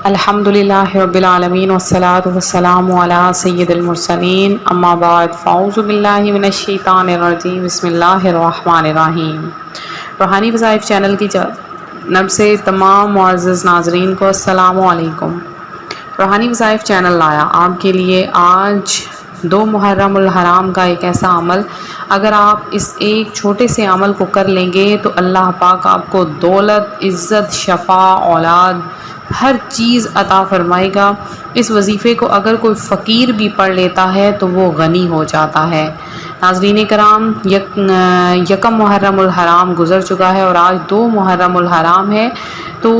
الحمدللہ رب العالمین والصلاة والسلام علی سید المرسلین اما بعد فاعوذ باللہ من الشیطان الرجیم بسم اللہ الرحمن الرحیم۔ روحانی وظائف چینل کی جانب سے تمام معزز ناظرین کو السلام علیکم۔ روحانی وظائف چینل لایا آپ کے لیے آج 2 محرم الحرام کا ایک ایسا عمل، اگر آپ اس ایک چھوٹے سے عمل کو کر لیں گے تو اللہ پاک آپ کو دولت، عزت، شفا، اولاد، ہر چیز عطا فرمائے گا۔ اس وظیفے کو اگر کوئی فقیر بھی پڑھ لیتا ہے تو وہ غنی ہو جاتا ہے۔ ناظرین کرام، یکم محرم الحرام گزر چکا ہے اور آج 2 محرم الحرام ہے، تو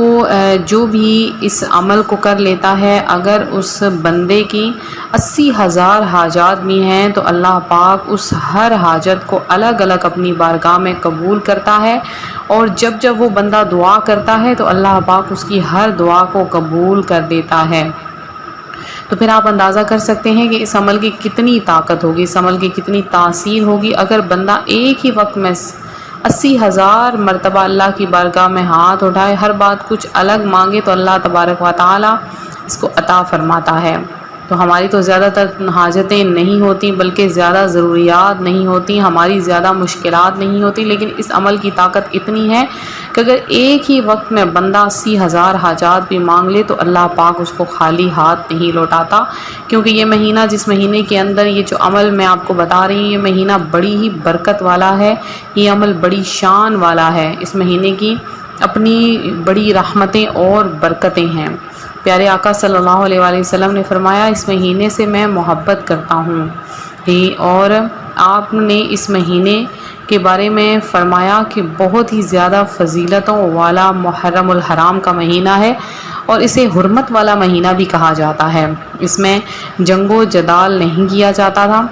جو بھی اس عمل کو کر لیتا ہے، اگر اس بندے کی 80,000 حاجات بھی ہیں تو اللہ پاک اس ہر حاجت کو الگ الگ اپنی بارگاہ میں قبول کرتا ہے، اور جب جب وہ بندہ دعا کرتا ہے تو اللہ پاک اس کی ہر دعا کو قبول کر دیتا ہے۔ تو پھر آپ اندازہ کر سکتے ہیں کہ اس عمل کی کتنی طاقت ہوگی، اس عمل کی کتنی تاثیر ہوگی۔ اگر بندہ ایک ہی وقت میں 80,000 مرتبہ اللہ کی بارگاہ میں ہاتھ اٹھائے، ہر بات کچھ الگ مانگے، تو اللہ تبارک و تعالی اس کو عطا فرماتا ہے۔ تو ہماری تو زیادہ تر حاجتیں نہیں ہوتی، بلکہ زیادہ ضروریات نہیں ہوتی، ہماری زیادہ مشکلات نہیں ہوتی، لیکن اس عمل کی طاقت اتنی ہے کہ اگر ایک ہی وقت میں بندہ 80,000 حاجات بھی مانگ لے تو اللہ پاک اس کو خالی ہاتھ نہیں لوٹاتا، کیونکہ یہ مہینہ، جس مہینے کے اندر یہ جو عمل میں آپ کو بتا رہی ہوں، یہ مہینہ بڑی ہی برکت والا ہے، یہ عمل بڑی شان والا ہے۔ اس مہینے کی اپنی بڑی رحمتیں اور برکتیں ہیں۔ پیارے آقا صلی اللہ علیہ وآلہ وسلم نے فرمایا، اس مہینے سے میں محبت کرتا ہوں، اور آپ نے اس مہینے کے بارے میں فرمایا کہ بہت ہی زیادہ فضیلتوں والا محرم الحرام کا مہینہ ہے، اور اسے حرمت والا مہینہ بھی کہا جاتا ہے۔ اس میں جنگ و جدال نہیں کیا جاتا تھا،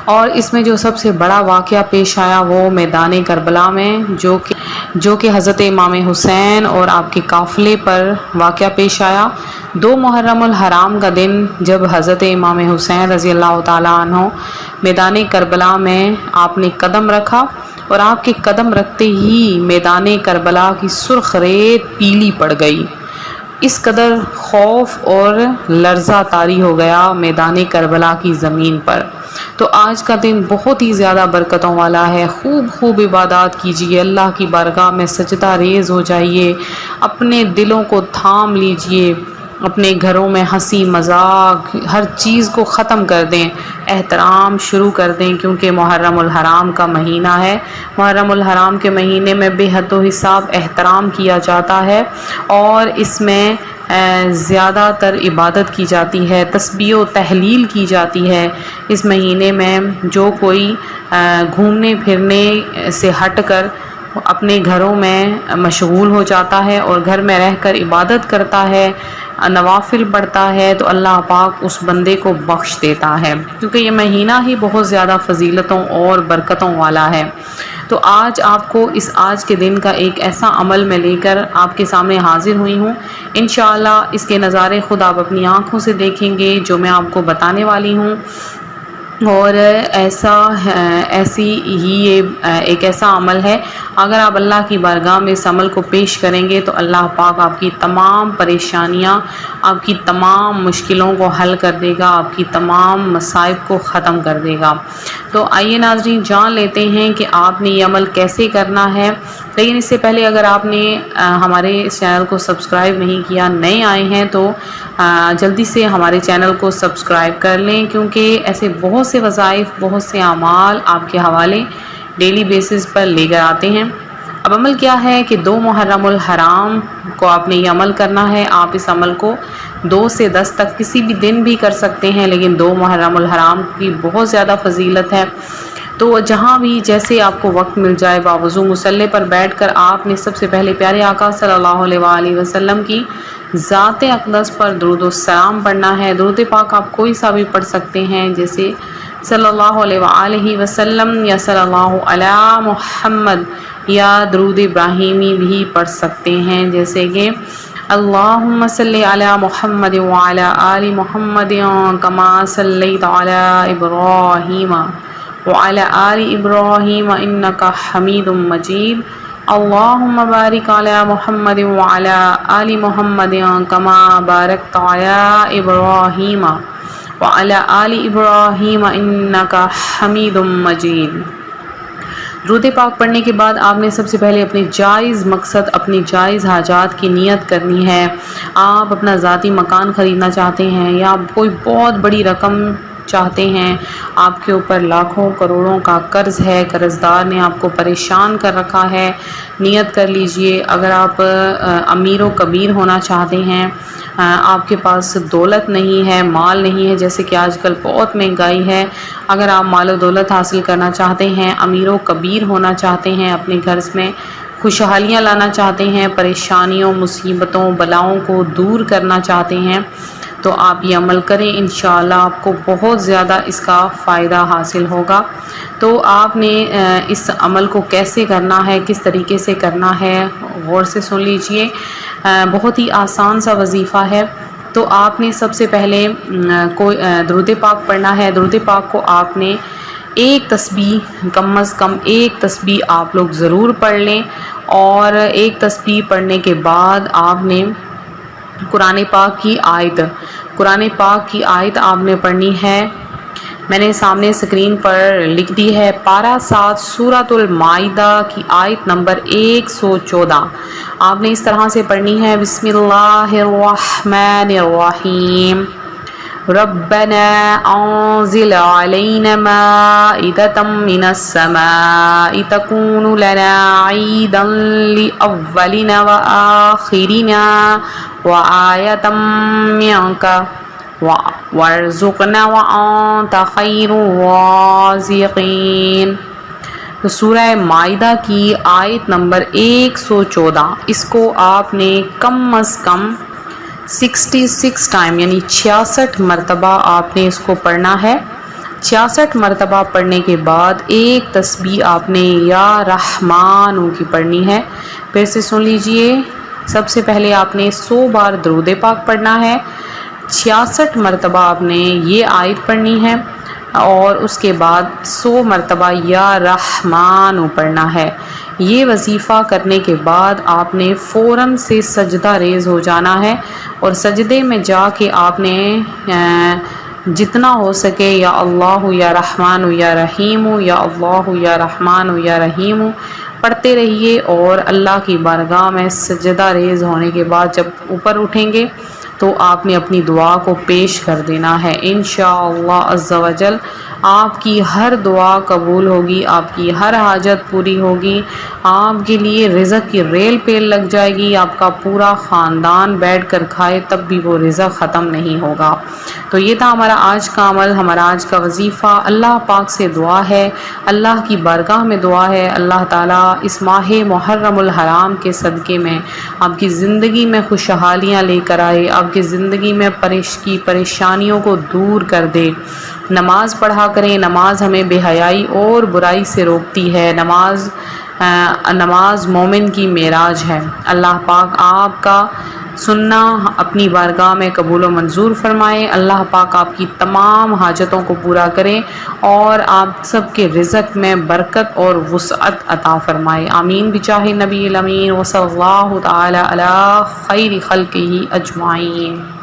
اور اس میں جو سب سے بڑا واقعہ پیش آیا وہ میدان کربلا میں، جو کہ حضرت امام حسین اور آپ کے قافلے پر واقعہ پیش آیا۔ 2 محرم الحرام کا دن جب حضرت امام حسین رضی اللہ تعالیٰ عنہ میدان کربلا میں آپ نے قدم رکھا، اور آپ کے قدم رکھتے ہی میدان کربلا کی سرخ ریت پیلی پڑ گئی۔ اس قدر خوف اور لرزہ طاری ہو گیا میدان کربلا کی زمین پر۔ تو آج کا دن بہت ہی زیادہ برکتوں والا ہے۔ خوب عبادات کیجئے، اللہ کی بارگاہ میں سجدہ ریز ہو جائیے، اپنے دلوں کو تھام لیجئے، اپنے گھروں میں ہنسی مذاق ہر چیز کو ختم کر دیں، احترام شروع کر دیں، کیونکہ محرم الحرام کا مہینہ ہے۔ محرم الحرام کے مہینے میں بے حد و حساب احترام کیا جاتا ہے، اور اس میں زیادہ تر عبادت کی جاتی ہے، تسبیح و تحلیل کی جاتی ہے۔ اس مہینے میں جو کوئی گھومنے پھرنے سے ہٹ کر اپنے گھروں میں مشغول ہو جاتا ہے اور گھر میں رہ کر عبادت کرتا ہے، نوافل پڑھتا ہے، تو اللہ پاک اس بندے کو بخش دیتا ہے، کیونکہ یہ مہینہ ہی بہت زیادہ فضیلتوں اور برکتوں والا ہے۔ تو آج آپ کو آج کے دن کا ایک ایسا عمل میں لے کر آپ کے سامنے حاضر ہوئی ہوں۔ انشاءاللہ اس کے نظارے خود آپ اپنی آنکھوں سے دیکھیں گے جو میں آپ کو بتانے والی ہوں، اور ایسی ہی یہ ایک ایسا عمل ہے، اگر آپ اللہ کی بارگاہ میں اس عمل کو پیش کریں گے تو اللہ پاک آپ کی تمام پریشانیاں، آپ کی تمام مشکلوں کو حل کر دے گا، آپ کی تمام مصائب کو ختم کر دے گا۔ تو آئیے ناظرین، جان لیتے ہیں کہ آپ نے یہ عمل کیسے کرنا ہے۔ لیکن اس سے پہلے اگر آپ نے ہمارے اس چینل کو سبسکرائب نہیں کیا، نئے آئے ہیں، تو جلدی سے ہمارے چینل کو سبسکرائب کر لیں، کیونکہ ایسے بہت سے وظائف، بہت سے اعمال آپ کے حوالے ڈیلی بیسس پر لے کر آتے ہیں۔ اب عمل کیا ہے کہ 2 محرم الحرام کو آپ نے یہ عمل کرنا ہے۔ آپ اس عمل کو 2 سے 10 تک کسی بھی دن بھی کر سکتے ہیں، لیکن 2 محرم الحرام کی بہت زیادہ فضیلت ہے۔ تو جہاں بھی جیسے آپ کو وقت مل جائے، باوضو مصلی پر بیٹھ کر آپ نے سب سے پہلے پیارے آقا صلی اللہ علیہ وآلہ وسلم کی ذات اقدس پر درود و سلام پڑھنا ہے۔ درود پاک آپ کوئی سا بھی پڑھ سکتے ہیں، جیسے صلی اللہ علیہ وآلہ وسلم، یا صلی اللہ علی محمد، یا درود ابراہیمی بھی پڑھ سکتے ہیں، جیسے کہ اللہم صلی علی محمد وعلی آل محمد کما صلیت علی ابراہیم وعلی آل ابراہیم انک حمید مجید، اللہم بارک علی محمد وعلی آل محمد کما بارکت علی ابراہیم وعلی آل ابراہیم انک حمید مجید۔ درود پاک پڑھنے کے بعد آپ نے سب سے پہلے اپنے جائز مقصد، اپنی جائز حاجات کی نیت کرنی ہے۔ آپ اپنا ذاتی مکان خریدنا چاہتے ہیں یا کوئی بہت بڑی رقم چاہتے ہیں، آپ کے اوپر لاکھوں کروڑوں کا قرض ہے، قرض دار نے آپ کو پریشان کر رکھا ہے، نیت کر لیجئے۔ اگر آپ امیر و کبیر ہونا چاہتے ہیں، آپ کے پاس دولت نہیں ہے، مال نہیں ہے، جیسے کہ آج کل بہت مہنگائی ہے، اگر آپ مال و دولت حاصل کرنا چاہتے ہیں، امیر و کبیر ہونا چاہتے ہیں، اپنے گھر میں خوشحالیاں لانا چاہتے ہیں، پریشانیوں، مصیبتوں، بلاؤں کو دور کرنا چاہتے ہیں، تو آپ یہ عمل کریں، انشاءاللہ آپ کو بہت زیادہ اس کا فائدہ حاصل ہوگا۔ تو آپ نے اس عمل کو کیسے کرنا ہے، کس طریقے سے کرنا ہے، غور سے سن لیجئے۔ بہت ہی آسان سا وظیفہ ہے۔ تو آپ نے سب سے پہلے کوئی درود پاک پڑھنا ہے۔ درود پاک کو آپ نے ایک تسبیح، کم از کم ایک تسبیح آپ لوگ ضرور پڑھ لیں، اور ایک تسبیح پڑھنے کے بعد آپ نے قرآن پاک کی آیت آپ نے پڑھنی ہے۔ میں نے سامنے سکرین پر لکھ دی ہے، پارہ 7 سورۃ المائدہ کی آیت نمبر 114۔ آپ نے اس طرح سے پڑھنی ہے، بسم اللہ الرحمن الرحیم، ربنا انزل علینا مائدة من السماء تکون لنا عیدا لأولنا وآخرنا وآیة منک وارزقنا وانت خیر الرازقین۔ تو سورہ مائدہ کی آیت نمبر 114، اس کو آپ نے کم از کم 66 ٹائم یعنی 66 مرتبہ آپ نے اس کو پڑھنا ہے۔ 66 مرتبہ پڑھنے کے بعد ایک تسبیح آپ نے یا رحمانو کی پڑھنی ہے۔ پھر سے سن لیجئے، سب سے پہلے آپ نے 100 بار درود پاک پڑھنا ہے، 66 مرتبہ آپ نے یہ آیت پڑھنی ہے، اور اس کے بعد 100 مرتبہ یا رحمانو پڑھنا ہے۔ یہ وظیفہ کرنے کے بعد آپ نے فوراً سے سجدہ ریز ہو جانا ہے، اور سجدے میں جا کے آپ نے جتنا ہو سکے یا اللہ یا رحمان یا رحیم، یا اللہ یا رحمان یا رحیم پڑھتے رہیے، اور اللہ کی بارگاہ میں سجدہ ریز ہونے کے بعد جب اوپر اٹھیں گے تو آپ نے اپنی دعا کو پیش کر دینا ہے۔ انشاءاللہ عز و جل آپ کی ہر دعا قبول ہوگی، آپ کی ہر حاجت پوری ہوگی، آپ کے لیے رزق کی ریل پیل لگ جائے گی، آپ کا پورا خاندان بیٹھ کر کھائے تب بھی وہ رزق ختم نہیں ہوگا۔ تو یہ تھا ہمارا آج کا عمل، ہمارا آج کا وظیفہ۔ اللہ پاک سے دعا ہے، اللہ کی بارگاہ میں دعا ہے، اللہ تعالیٰ اس ماہ محرم الحرام کے صدقے میں آپ کی زندگی میں خوشحالیاں لے کر آئے، آپ کی زندگی میں پریشانیوں کو دور کر دے۔ نماز پڑھا کریں، نماز ہمیں بے حیائی اور برائی سے روکتی ہے، نماز مومن کی معراج ہے۔ اللہ پاک آپ کا سننا اپنی بارگاہ میں قبول و منظور فرمائے، اللہ پاک آپ کی تمام حاجتوں کو پورا کرے، اور آپ سب کے رزق میں برکت اور وسعت عطا فرمائے، آمین بجاہ نبی الامین، وصلی اللہ تعالی علی خیر خلقہ اجمعین۔